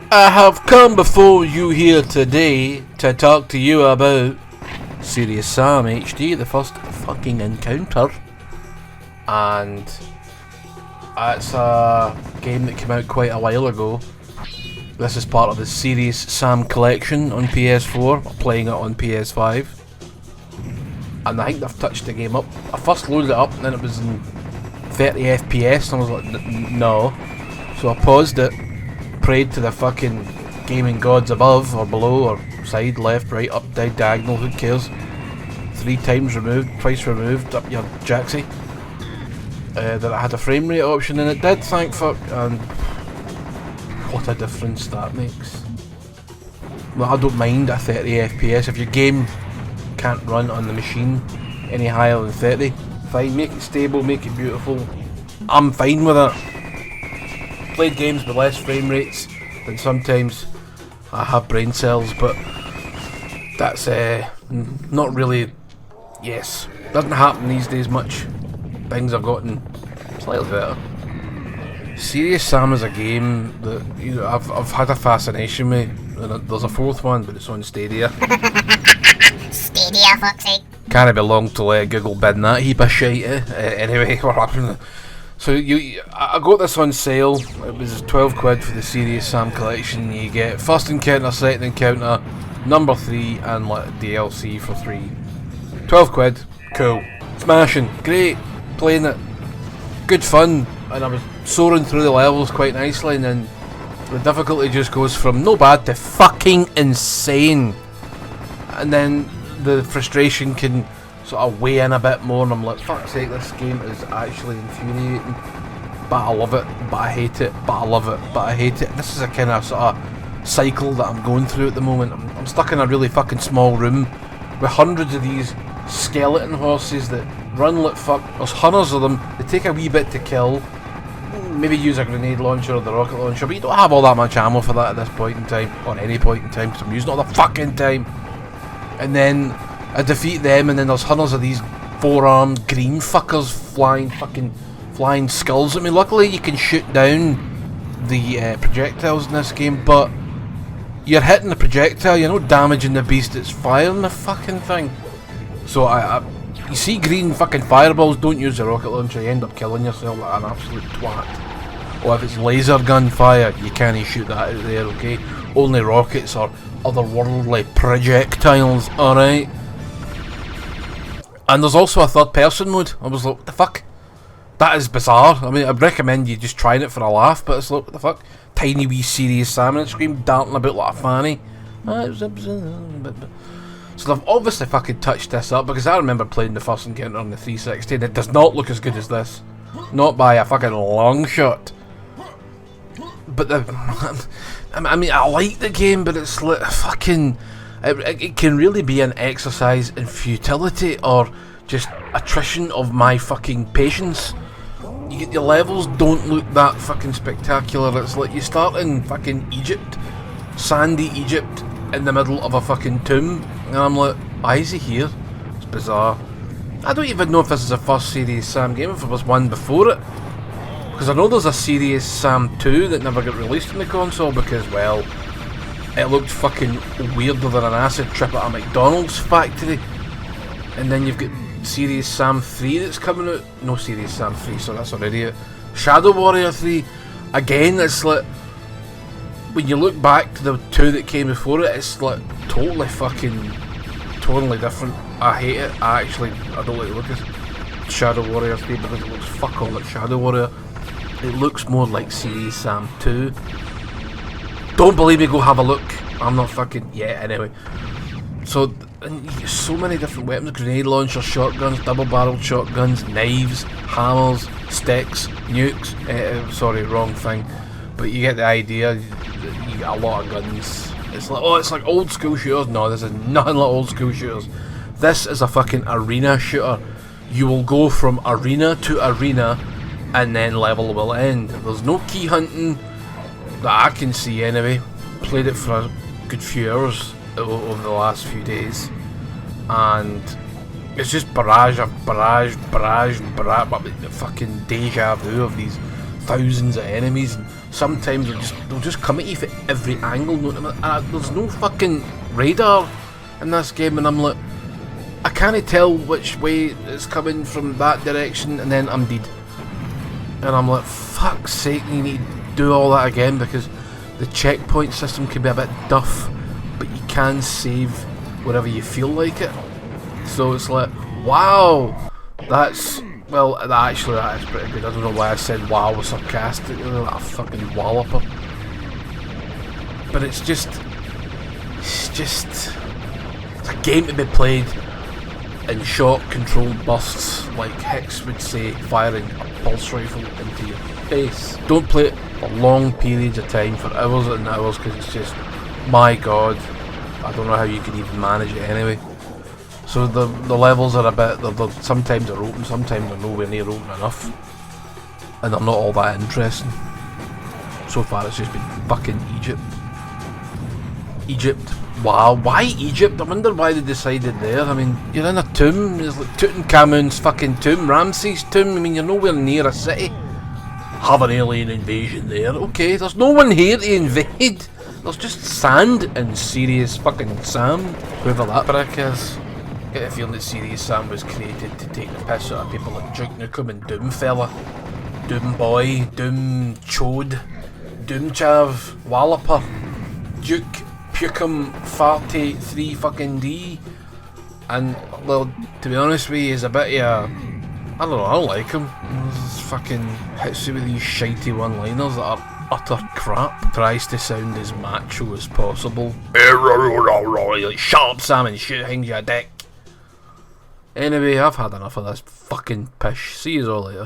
I have come before you here today to talk to you about Serious Sam HD, the first fucking encounter. And it's a game that came out quite a while ago. This is part of the Serious Sam collection on PS4, playing it on PS5. And I think they've touched the game up. I first loaded it up and then it was in 30 FPS and I was like, no. So I paused it, prayed to the fucking gaming gods above or below or side, left, right, up, down, diagonal, who cares. 3 times removed, twice removed, up your jacksy. That it had a frame rate option and it did, thank fuck, and what a difference that makes. Well, I don't mind a 30 FPS. If your game can't run on the machine any higher than 30, fine, make it stable, make it beautiful. I'm fine with it. Played games with less frame rates than sometimes I have brain cells, but that's not really, yes, doesn't happen these days much. Things have gotten slightly better. Serious Sam is a game that, you know, I've had a fascination with, and there's a 4th one, but it's on Stadia. Stadia, fuck's sake. Can't be long to let Google bin that heap of shite. Anyway, what happened? So I got this on sale. It was 12 quid for the Serious Sam collection. You get first encounter, second encounter, number 3, and like DLC for 3. 12 quid, cool, smashing, great, playing it, good fun, and I was soaring through the levels quite nicely, and then the difficulty just goes from no bad to fucking insane, and then the frustration can sort of weigh in a bit more, and I'm like, fuck's sake, this game is actually infuriating, but I love it, but I hate it, but I love it, but I hate it. This is a kind of sort of cycle that I'm going through at the moment. I'm stuck in a really fucking small room with hundreds of these skeleton horses that run like fuck. There's hundreds of them, they take a wee bit to kill, maybe use a grenade launcher or the rocket launcher, but you don't have all that much ammo for that at this point in time, or any point in time, because I'm using all the fucking time. And then I defeat them, and then there's hundreds of these 4-armed green fuckers flying skulls at me. Luckily you can shoot down the projectiles in this game, but you're hitting the projectile, you're not damaging the beast that's firing the fucking thing. So you see green fucking fireballs, don't use the rocket launcher, you end up killing yourself like an absolute twat. Or if it's laser gun fire, you can't shoot that out there, okay? Only rockets or otherworldly projectiles, alright? And there's also a 3rd person mode. I was like, what the fuck? That is bizarre. I mean, I'd recommend you just trying it for a laugh, but it's like, what the fuck? Tiny wee Serious Sam on the screen, darting about like a fanny. So they've obviously fucking touched this up, because I remember playing the first encounter on the 360 and it does not look as good as this. Not by a fucking long shot. But I mean, I like the game, but it's like fucking... It can really be an exercise in futility or just attrition of my fucking patience. Your levels don't look that fucking spectacular. It's like you start in fucking Egypt, sandy Egypt, in the middle of a fucking tomb, and I'm like, why is he here? It's bizarre. I don't even know if this is the first Serious Sam game, if there was one before it, because I know there's a Serious Sam 2 that never got released on the console because, well, it looked fucking weirder than an acid trip at a McDonald's factory. And then you've got Serious Sam 3 that's coming out. No, Serious Sam 3, so that's an idiot. Shadow Warrior 3. Again, it's like, when you look back to the 2 that came before it, it's like totally different. I hate it. I don't like the look of Shadow Warrior 3 because it looks fuck all like Shadow Warrior. It looks more like Serious Sam 2. Don't believe me, go have a look. I'm not fucking... yeah, anyway. So, and you get so many different weapons. Grenade launchers, shotguns, double-barreled shotguns, knives, hammers, sticks, nukes. Sorry, wrong thing. But you get the idea. You get a lot of guns. It's like, oh, it's like old school shooters. No, this is nothing like old school shooters. This is a fucking arena shooter. You will go from arena to arena, and then level will end. There's no key hunting that I can see anyway. Played it for a good few hours over the last few days, and it's just barrage, but fucking deja vu of these thousands of enemies and sometimes they'll just come at you from every angle. There's no fucking radar in this game, and I'm like, I can't tell which way it's coming from that direction, and then I'm dead. And I'm like, fuck's sake, you need to do all that again, because the checkpoint system can be a bit duff, but you can save wherever you feel like it. So it's like, wow, that's, well, that is pretty good. I don't know why I said wow was sarcastic, like a fucking walloper. But it's just it's a game to be played in shot-controlled bursts, like Hicks would say, firing a pulse rifle into your face. Don't play it for long periods of time, for hours and hours, because it's just, my god, I don't know how you can even manage it anyway. So the levels are a bit, sometimes they're open, sometimes they're nowhere near open enough, and they're not all that interesting. So far it's just been fucking Egypt. Egypt. Wow, why Egypt? I wonder why they decided there. I mean, you're in a tomb, there's like Tutankhamun's fucking tomb, Ramses' tomb, I mean, you're nowhere near a city. Have an alien invasion there, okay, there's no one here to invade. There's just sand and Serious fucking Sam, whoever that prick is. I get a feeling that Serious Sam was created to take the piss out of people like Duke Nukem and Doom Fella, Doom Boy, Doom Chode, Doom Chav, Walloper, Duke Pukem 43 fucking D, and well, to be honest with you, he's a bit of a, I don't know, I don't like him. He's fucking hits you with these shitey one-liners that are utter crap. Tries to sound as macho as possible. Like, shut up, Sam, and shoot things, you dick. Anyway, I've had enough of this fucking pish. See you all later.